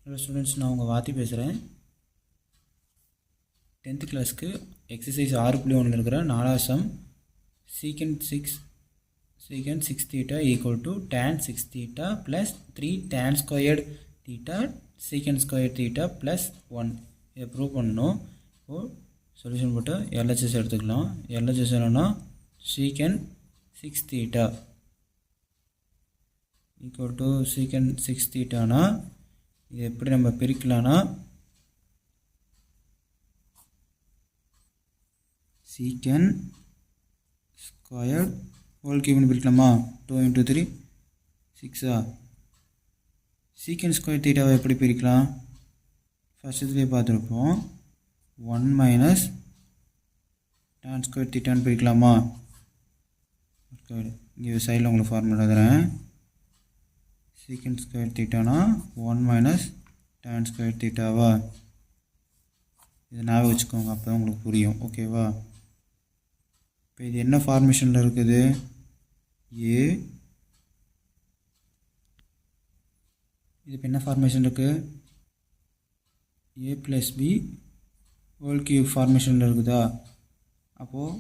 Hello students, நான் உங்கள் வாத்தி பேசுகிறேன். 10th கிளாஸ்க்கு எக்ஸசைஸ் 6.1 இருக்கிற 4வது some secant 6 theta equal to tan 6 theta plus 3 tan squared theta secant squared theta plus 1 இதை ப்ரூவ் பண்ணணும். இப்போது சொல்யூஷன் போட்டு LHS எடுத்துக்கலாம். LHS என்னன்னா secant 6 theta equal to secant 6 thetaனா இது எப்படி நம்ம பிரிக்கலாம்னா secant squared whole cube பிரிக்கலாமா? 2 into 3 6 secant squared theta எப்படி பிரிக்கலாம்? ஃபர்ஸ்ட் இதுலேயே பார்த்துருப்போம். 1 minus tan squared theta பிரிக்கலாமா? இங்கே சைடில் உங்களுக்கு ஃபார்முலா எழுதுறேன். secant squared theta னா 1 minus tan squared theta வா? இதை ஞாபகம் வச்சுக்கோங்க, அப்போ தான் உங்களுக்கு புரியும். ஓகேவா? இப்போ இது என்ன ஃபார்மேஷனில் இருக்குது? ஏ இது இப்போ என்ன ஃபார்மேஷன் இருக்குது? A plus B whole cube ஃபார்மேஷனில் இருக்குதா? அப்போது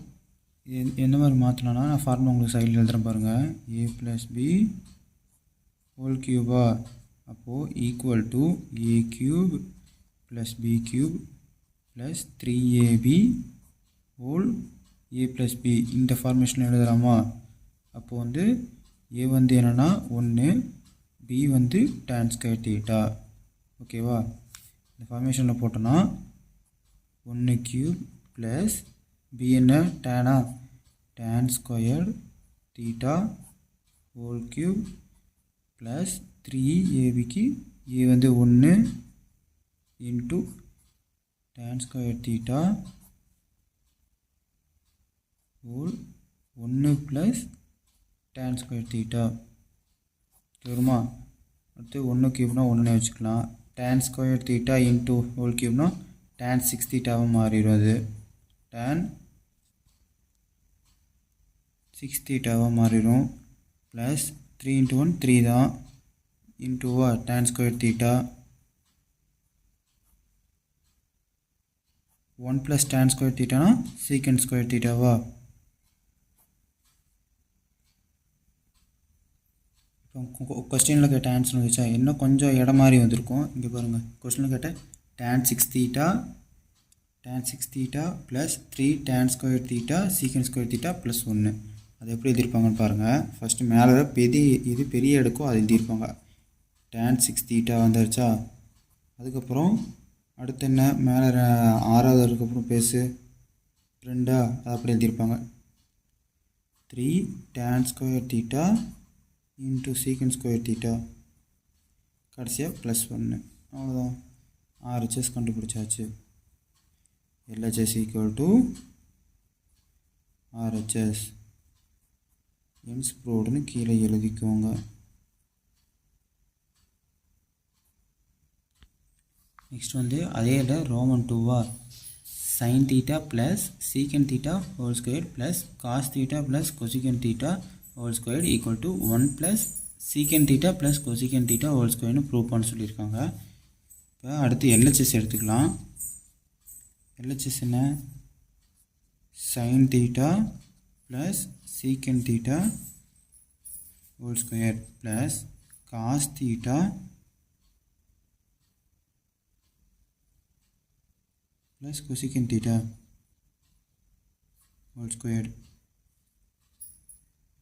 இது எந்த மாதிரி மாற்றலாம்னா, நான் ஃபார்முலா உங்களுக்கு சைடில் எழுதுகிறேன் பாருங்கள். ஏ ப்ளஸ் பி ஹோல் கியூபா? அப்போது equal to A cube plus B cube plus 3ab whole A plus B இந்த ஃபார்மேஷன் எழுதுகிறாமா? அப்போது வந்து ஏ வந்து என்னென்னா 1, பி வந்து tan squared theta. ஓகேவா? இந்த ஃபார்மேஷனில் போட்டோன்னா 1 கியூப் ப்ளஸ் பி என்ன டேனா tan squared theta whole cube plus 3abக்கு ஏ வந்து 1 into tan squared theta whole 1 plus tan squared theta வருமா? அடுத்து 1 கியூப்னா 1 வச்சுக்கலாம். tan squared theta into whole கியூப்னா tan 6 thetaவாக மாறிடும். அது tan 6 thetaவாக மாறிடும். ப்ளஸ் 3 into 1 3 தான் இன்ட்டுவா tan squared theta 1 plus tan squared theta னா secant squared theta வா? இப்போ கொஸ்டினில் கேட்ட ஆன்சர் வந்துச்சா? இன்னும் கொஞ்சம் இடம் மாதிரி வந்திருக்கும். இங்கே பாருங்கள், கொஸ்டினில் கேட்ட tan 6 theta plus 3 tan squared theta secant squared theta plus 1 அது எப்படி எழுதியிருப்பாங்கன்னு பாருங்கள். ஃபஸ்ட்டு மேலே எது பெரிய எடுக்கோ அது எழுதியிருப்பாங்க. tan 6 theta வந்துருச்சா? அதுக்கப்புறம் அடுத்து என்ன மேலே 6வது அதுக்கப்புறம் பேசு 2 அது அப்படி எழுதியிருப்பாங்க. 3 tan squared theta into secant squared theta கடைசியாக ப்ளஸ் 1. அவ்வளோதான், RHS கண்டுபிடிச்சாச்சு. LHS equal to RHS hence ப்ரூவ்டுன்னு கீழே எழுதிக்கோங்க. நெக்ஸ்ட் வந்து அதே இதில் ரோமன் 2வா sin theta plus secant theta whole square plus cos theta plus cosecant theta whole square equal to 1 plus secant theta plus cosecant theta whole ஸ்கொயர்னு prove பண்ண சொல்லியிருக்காங்க. இப்போ அடுத்து LHS எடுத்துக்கலாம். LHS என்ன? sin theta plus secant theta whole square plus cos theta plus cosecant theta whole square.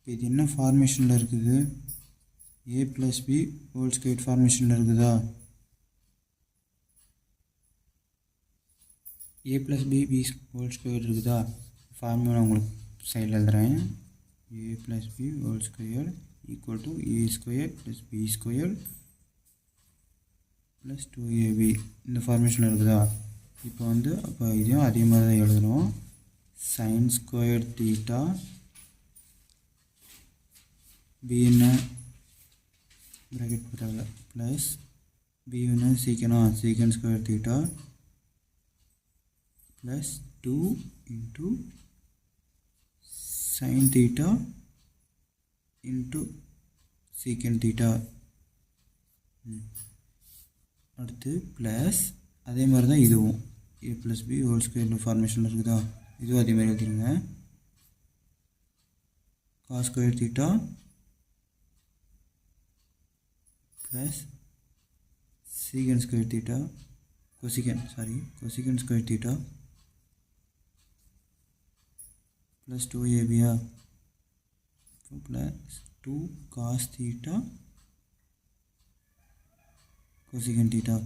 இது என்ன ஃபார்மேஷனில் இருக்குது? A plus B whole square ஃபார்மேஷனில் இருக்குதா? A plus B whole square இருக்குதா? ஃபார்முலா உங்களுக்கு சைடில் எழுதுகிறேன். A plus B whole square equal to A square plus B square plus 2ab இந்த ஃபார்மேஷனில் இருக்குதா? இப்போ வந்து அப்போ இதையும் அதே மாதிரி தான் எழுதணும். sin squared theta b என்ன ப்ராக்கெட் போட்டாங்க ப்ளஸ் b என்ன secant squared theta plus 2 into sin theta into secant theta அடுத்து ப்ளஸ் அதே மாதிரி தான் இதுவும் a + b ஹோல் ஸ்கொயர் ஃபார்மேஷனில் இருக்குதா, இதுவும் அதே மாதிரி எழுதிடுங்க. cos square theta plus secant square theta cosecant square theta plus 2ab plus 2 cos theta cosecant theta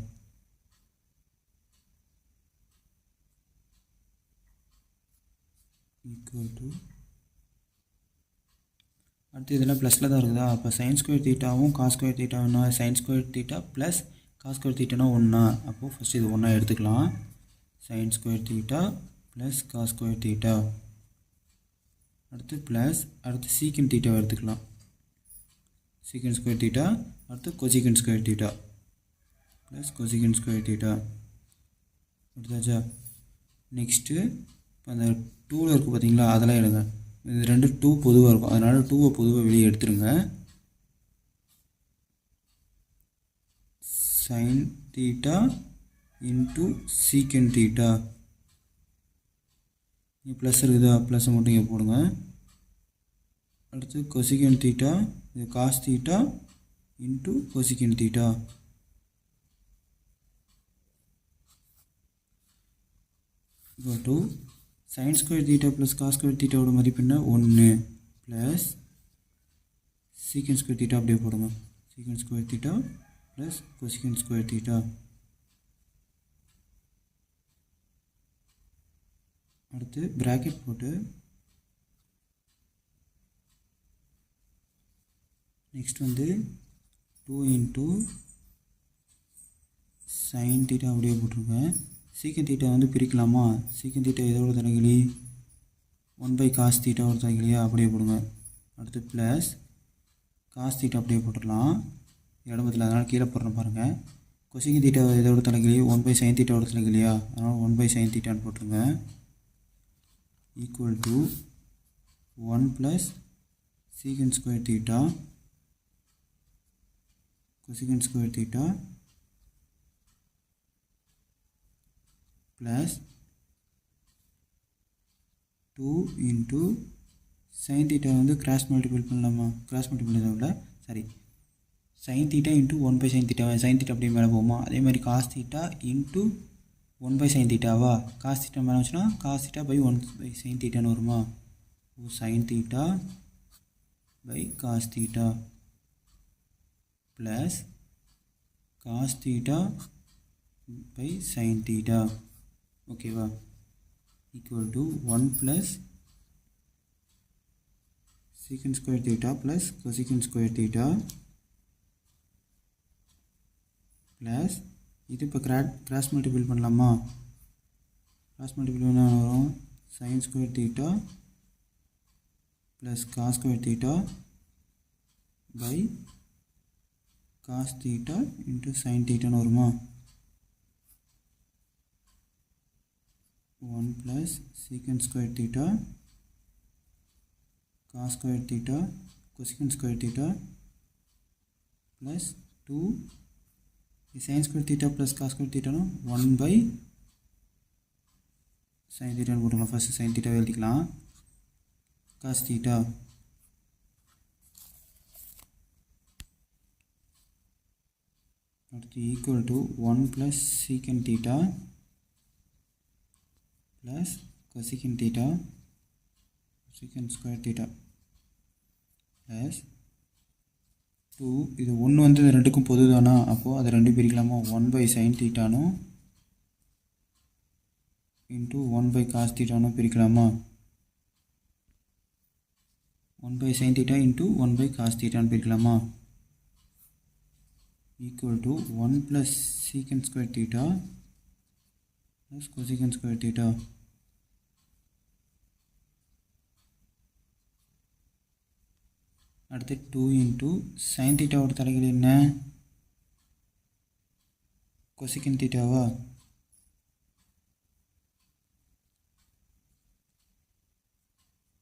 equal to, அடுத்து இதெல்லாம் ப்ளஸில் தான் இருக்குதா, அப்போ சைன் ஸ்கொயர் தீட்டாவும் காஸ் ஸ்கொயர் தீட்டாவும்னா sign square theta plus cos square தீட்டானா ஒன்றா, அப்போது ஃபஸ்ட்டு இது ஒன்றா எடுத்துக்கலாம். Sine square theta plus cos square theta, அடுத்து ப்ளஸ், அடுத்து சீக்கன் தீட்டாவை எடுத்துக்கலாம். சீக்கன் ஸ்கொயர் தீட்டா, அடுத்து cosecant square theta plus cosecant square theta எடுத்தாச்சா. நெக்ஸ்ட்டு இப்போ அந்த 2ல் இருக்குது பார்த்தீங்களா, அதெல்லாம் எடுங்க. இது ரெண்டு 2 பொதுவாக இருக்கும், அதனால் 2வை பொதுவாக வெளியே எடுத்துருங்க. Sine theta into secant theta, இங்கே ப்ளஸ் இருக்குதா, ப்ளஸ்ஸை மட்டும் இங்கே போடுங்க. அடுத்து கொசிகன் தீட்டா, இது cos theta into cosecant theta equal to sine square theta plus cos square தீட்டாவோட மதிப்பு என்ன 1 ப்ளஸ் சீக்கன் ஸ்கொயர் தீட்டா அப்படியே போடுங்க. சீக்கன் square theta plus cosecant square theta, அடுத்து ப்ராக்கெட் போட்டு நெக்ஸ்ட் வந்து 2 இன்ட்டு சைன் தீட்டா அப்படியே போட்டிருங்க. சீக்கன் தீட்டா வந்து பிரிக்கலாமா, சீக்கன் தீட்டா எதோட தலைகிலி 1/cos தீட்டாவோட தலைகிலியா, அப்படியே போடுங்க. அடுத்து ப்ளஸ் காஸ் தீட்டா அப்படியே போட்டுடலாம், இடம்பத்தில் அதனால் கீழே போடுறேன் பாருங்கள். கொசிகன் தீட்டா எதோட தலைகிலி 1/sin தீட்டாவோட தலைகிலியா, அதனால் 1/sin தீட்டான்னு போட்டுருங்க. Equal to 1 plus secant square theta cosecant square theta plus 2 into sine theta வந்து கிராஸ் மல்டிபிள் பண்ணலாமா, கிராஸ் மல்டிபிள் விட சரி, sine theta into 1/sin theta, sine theta அப்படியே மேலே போகுமா, அதே மாதிரி காஸ் தீட்டா இன்ட்டு 1/sin தீட்டாவா, காஸ் தீட்டா மேலே வச்சுன்னா காஸ் தீட்டா பை 1/sin தீட்டான்னு வருமா, sine theta by cos theta plus cos theta by sine theta, ஓகேவா, equal to 1 plus secant square theta plus cosecant square theta plus இது இப்போ cross multiple பண்ணலாமா, cross multiple என்ன வரும், sine square theta plus cos square theta by cos theta into sine தீட்டான்னு வருமா, 1 plus secant square theta cos square theta cosecant square theta plus 2 sine square theta plus cos square தீட்டானா 1/sin தீட்டான்னு போட்டுக்கலாம். First sine தீட்டாவை எழுதிக்கலாம். Cos theta அடுத்து equal to 1 plus secant theta plus cosecant theta cosecant square theta plus 2, இது 1 வந்து இந்த ரெண்டுக்கும் பொது தானா, அப்போது அதை ரெண்டு பிரிக்கலாமா, 1/sin தீட்டானும் இன்ட்டு 1/cos தீட்டானும் பிரிக்கலாமா, 1/sin தீட்டா இன்ட்டு 1/cos தீட்டான்னு பிரிக்கலாமா, equal to 1 plus secant square theta plus cosecant square theta அடுத்து 2 இன்ட்டு சைன் தீட்டாவோட தலைகள் என்ன, கொசிகன் தீட்டாவா,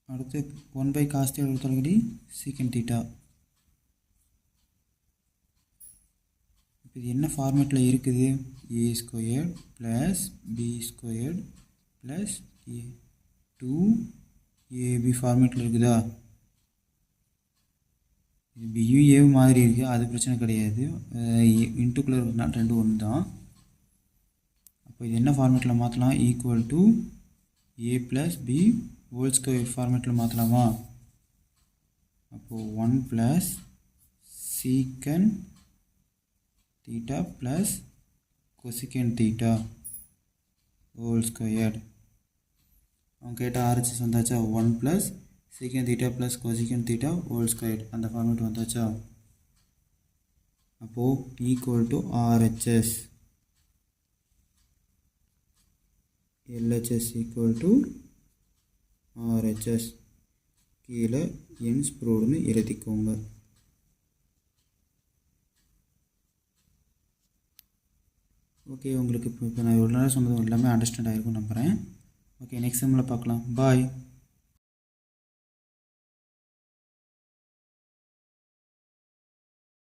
அடுத்து 1/cos தீட்டாவோட தலைகள் சீக்கன் தீட்டா இப்போ இது என்ன ஃபார்மேட்டில் இருக்குது? A squared plus B squared plus A 2ab ஃபார்மேட்டில் இருக்குதா? இது பியும் ஏவும் மாதிரி இருக்குது, அது பிரச்சனை கிடையாது. இன்ட்டுக்குள்ளே இருக்கிறதுனால ரெண்டும் ஒன்று தான். அப்போ இது என்ன ஃபார்மேட்டில் மாற்றலாம்? Equal to A plus B whole square ஃபார்மேட்டில் மாற்றலாமா? அப்போது 1 plus secant theta plus cosecant theta whole squared. அவங்க கேட்ட ஆர்ஹெச்எஸ் வந்தாச்சா? 1 plus secant theta plus cosecant theta whole squared, அந்த ஃபார்மேட் வந்தாச்சா? அப்போது equal to RHS LHS equal to RHS. கீழே என்ஸ் ப்ரூவ்டுன்னு எழுதிக்கோங்க. ஓகே, உங்களுக்கு இப்போ நான் இவ்வளோ நேரம் சொன்னது எல்லாமே அண்டர்ஸ்டாண்ட் ஆகிருக்கும்னு நம்புகிறேன். ஓகே, நெக்ஸ்ட் டைமில் பார்க்கலாம். பாய்.